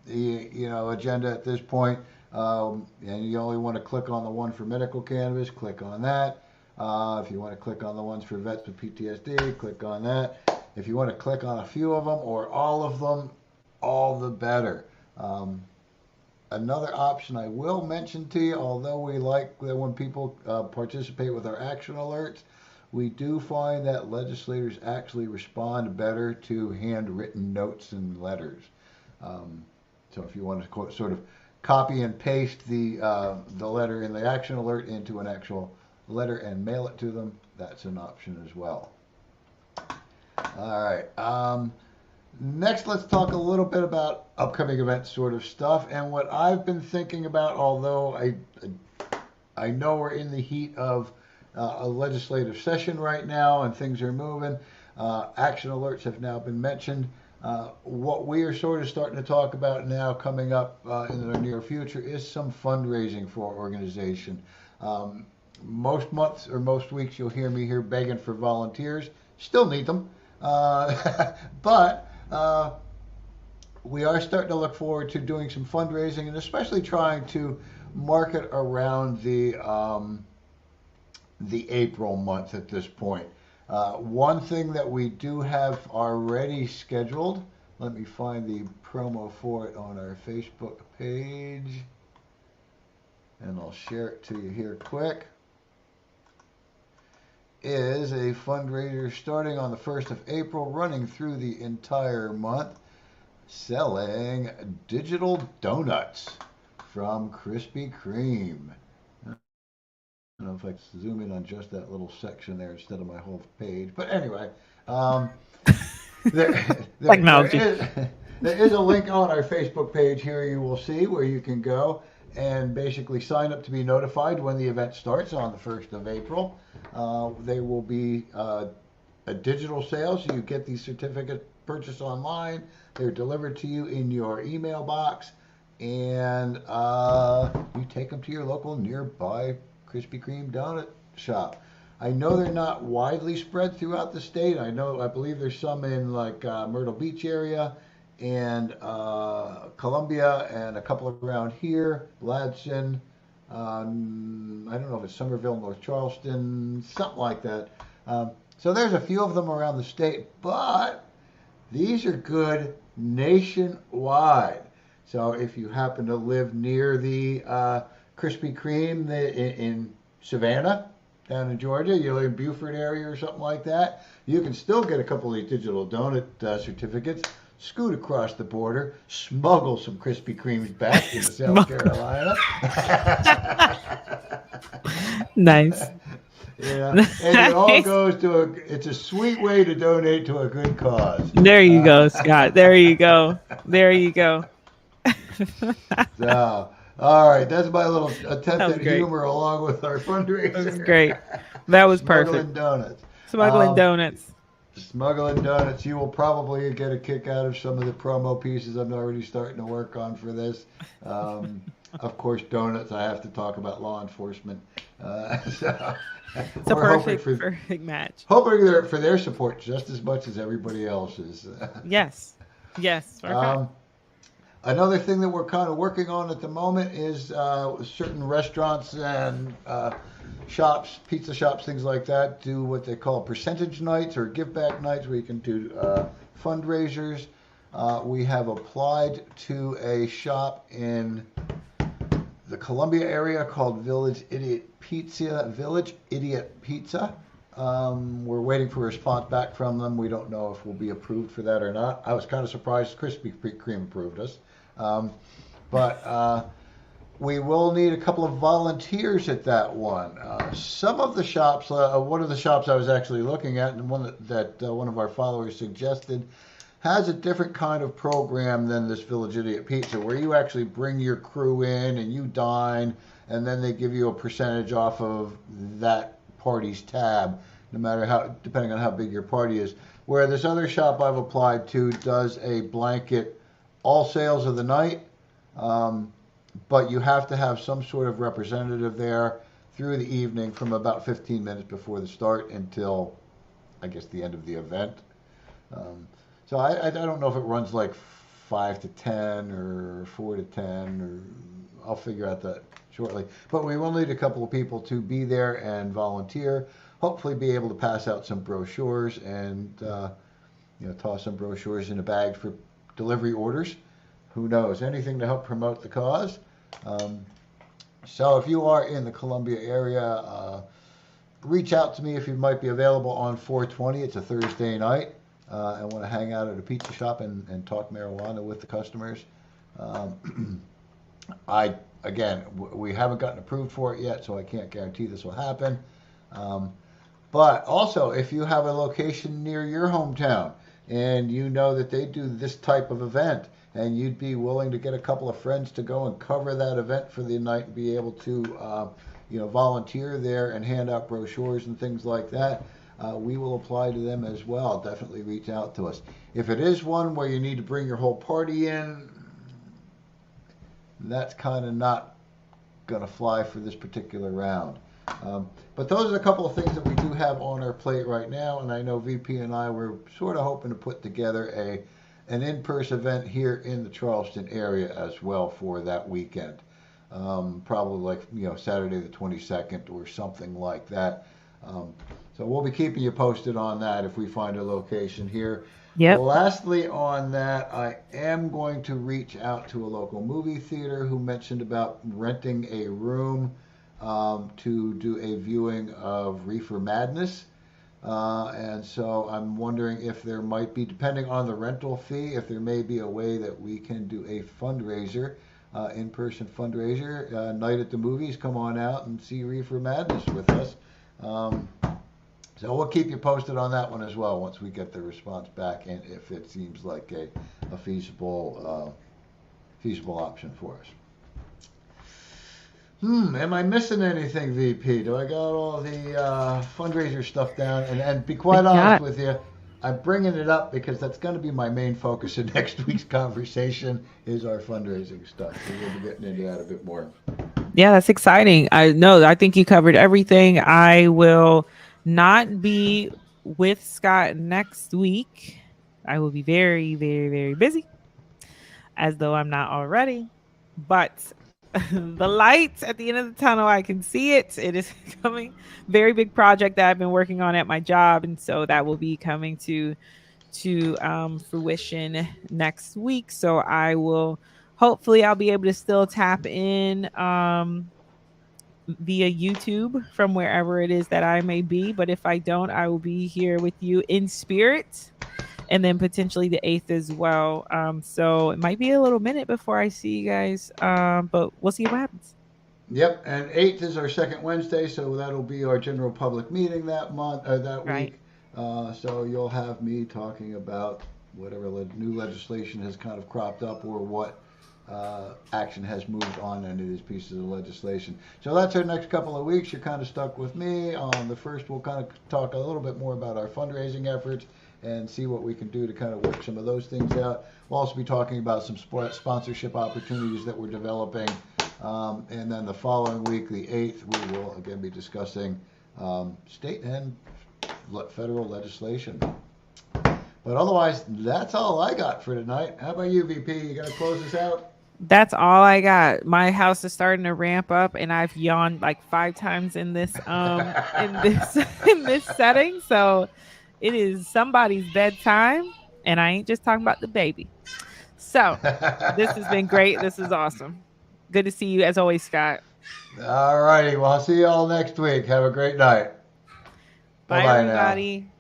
agenda at this point, and you only want to click on the one for medical cannabis, click on that. If you want to click on the ones for vets with PTSD, click on that. If you want to click on a few of them or all of them, all the better. Another option I will mention to you, although we like when people participate with our action alerts, we do find that legislators actually respond better to handwritten notes and letters. So if you want to sort of copy and paste the letter in the action alert into an actual letter and mail it to them, that's an option as well. All right. Next, let's talk a little bit about upcoming event sort of stuff. And what I've been thinking about, although I know we're in the heat of a legislative session right now and things are moving, action alerts have now been mentioned. What we are sort of starting to talk about now coming up in the near future is some fundraising for our organization. Most months or most weeks you'll hear me here begging for volunteers. Still need them. But we are starting to look forward to doing some fundraising and especially trying to market around the April month at this point. One thing that we do have already scheduled, let me find the promo for it on our Facebook page, and I'll share it to you here quick, is a fundraiser starting on the 1st of April, running through the entire month, selling digital donuts from Krispy Kreme. I don't know if I can zoom in on just that little section there instead of my whole page. But anyway, there is a link on our Facebook page here you will see where you can go and basically sign up to be notified when the event starts on the 1st of April. They will be a digital sale, so you get these certificates purchased online. They're delivered to you in your email box, and you take them to your local nearby Krispy Kreme donut shop. I know they're not widely spread throughout the state. I believe there's some in like Myrtle Beach area and Columbia and a couple around here, Ladson. I don't know if it's Somerville, North Charleston, something like that. So there's a few of them around the state, but these are good nationwide. So if you happen to live near the Krispy Kreme in Savannah, down in Georgia, you live in Beaufort area or something like that, you can still get a couple of these digital donut certificates, scoot across the border, smuggle some Krispy Kremes back into South Carolina. Nice. Yeah, and it all goes to it's a sweet way to donate to a good cause. There you go, Scott. There you go. There you go. So, all right, that's my little attempt at humor along with our fundraiser. That was great. That was Smuggling perfect. donuts. Smuggling donuts. Smuggling donuts. You will probably get a kick out of some of the promo pieces I'm already starting to work on for this. Of course, donuts. I have to talk about law enforcement. So it's a perfect match. Hoping for their support just as much as everybody else's. Yes. Yes. Another thing that we're kind of working on at the moment is certain restaurants and shops, pizza shops, things like that, do what they call percentage nights or give back nights where you can do fundraisers. We have applied to a shop in the Columbia area called Village Idiot Pizza. We're waiting for a response back from them. We don't know if we'll be approved for that or not. I was kind of surprised Krispy Kreme approved us. But we will need a couple of volunteers at that one. Some of the shops, one of the shops I was actually looking at, and one that one of our followers suggested, has a different kind of program than this Village Idiot Pizza, where you actually bring your crew in and you dine, and then they give you a percentage off of that party's tab, no matter depending on how big your party is. Where this other shop I've applied to does a blanket all sales of the night, but you have to have some sort of representative there through the evening from about 15 minutes before the start until, I guess, the end of the event. So I don't know if it runs like 5 to 10 or 4 to 10, or I'll figure out that shortly. But we will need a couple of people to be there and volunteer. Hopefully be able to pass out some brochures and toss some brochures in a bag for delivery orders. Who knows? Anything to help promote the cause. So if you are in the Columbia area, reach out to me if you might be available on 420. It's a Thursday night. I want to hang out at a pizza shop and talk marijuana with the customers. We haven't gotten approved for it yet, so I can't guarantee this will happen. But also, if you have a location near your hometown and you know that they do this type of event and you'd be willing to get a couple of friends to go and cover that event for the night and be able to volunteer there and hand out brochures and things like that, we will apply to them as well. Definitely reach out to us. If it is one where you need to bring your whole party in, that's kind of not going to fly for this particular round. But those are a couple of things that we do have on our plate right now, and I know VP and I were sort of hoping to put together an in-person event here in the Charleston area as well for that weekend. Probably like Saturday the 22nd or something like that. So we'll be keeping you posted on that if we find a location here. Yep. Lastly on that, I am going to reach out to a local movie theater who mentioned about renting a room to do a viewing of Reefer Madness. And so I'm wondering if there might be, depending on the rental fee, if there may be a way that we can do a fundraiser, in-person fundraiser, night at the movies. Come on out and see Reefer Madness with us. So we'll keep you posted on that one as well once we get the response back and if it seems like a feasible option for us. Am I missing anything, VP? Do I got all the fundraiser stuff down? And be quite honest with you, I'm bringing it up because that's going to be my main focus in next week's conversation is our fundraising stuff. So we'll be getting into that a bit more. Yeah, that's exciting. I think you covered everything. I will not be with Scott next week. I will be very, very, very busy, as though I'm not already. But the lights at the end of the tunnel, I can see it. It is coming. Very big project that I've been working on at my job, and so that will be coming to fruition next week. So I will hopefully I'll be able to still tap in via YouTube from wherever it is that I may be. But if I don't, I will be here with you in spirit, and then potentially the 8th as well. So it might be a little minute before I see you guys, but we'll see what happens. Yep, and 8th is our second Wednesday, so that'll be our general public meeting that month or that week. So you'll have me talking about whatever new legislation has kind of cropped up or what action has moved on into these pieces of legislation. So that's our next couple of weeks. You're kind of stuck with me. On the first, we'll kind of talk a little bit more about our fundraising efforts and see what we can do to kind of work some of those things out. We'll also be talking about some sponsorship opportunities that we're developing. And then the following week, the 8th, we will again be discussing state and federal legislation. But otherwise, that's all I got for tonight. How about you, VP? You got to close this out? That's all I got. My house is starting to ramp up, and I've yawned like 5 times in this in this setting. So it is somebody's bedtime, and I ain't just talking about the baby. So this has been great. This is awesome. Good to see you as always, Scott. All righty. Well, I'll see you all next week. Have a great night. Bye, everybody. Now.